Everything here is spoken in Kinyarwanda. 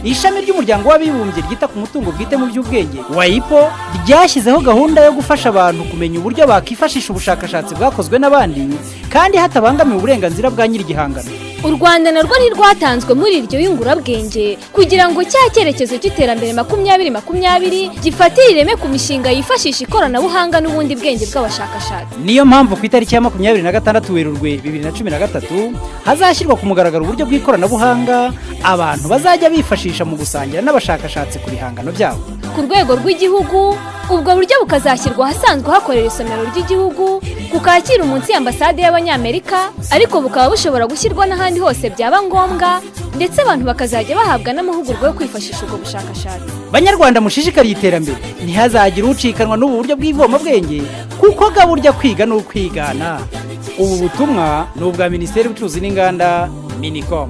ishami ry'umuryango w'abibumbye ryita ku mutungo bwite mu by'ubwenge WIPO ryashyizeho gahunda yo gufasha abantu kumenya uburyo bakifashisha ubushakashatsi bwakozwe n'abandi kandi hatabangamiwe uburenganzira bwa nyir'igihangano. U Rwanda narwo ntirwatanzwe muri iryo yungurabwenge kugira ngo cya cyerekezo cy'iterambere 2020 gifatire ireme ku mishinga yifashisha ikoranabuhanga n'ubundi bwenge bw'abashakashatsi. Niyo mpamvu ku itariki ya 26 Werurwe 2013 hazashyirwa ku mugaragaro uburyo bw'ikoranabuhanga abantu bazajya bifashisha mu gusangira n'abashakashatsi ku bihangano byabo. Ku rwego rw'igihugu ubwo buryo bukazashyirwa ahasanzwe hakorera isomero ry'igihugu ku Kacyiru munsi y'ambasade y'Abanyamerika, ariko bukaba bushobora gushyirwa n'ahandi hose byaba ngombwa, ndetse abantu bakazajya bahabwa n'amahugurwa yo kwifashisha ubwo bushakashatsi. Banyarwanda mushishikariye iterambere, ntihazagire ucikanwa n'ubu buryo bw'ivomabwenge kuko gaburya kwiga n'ukwigana. Ubu butumwa ni ubwa Minisiteri y'Ubucuruzi n'Inganda Minicom.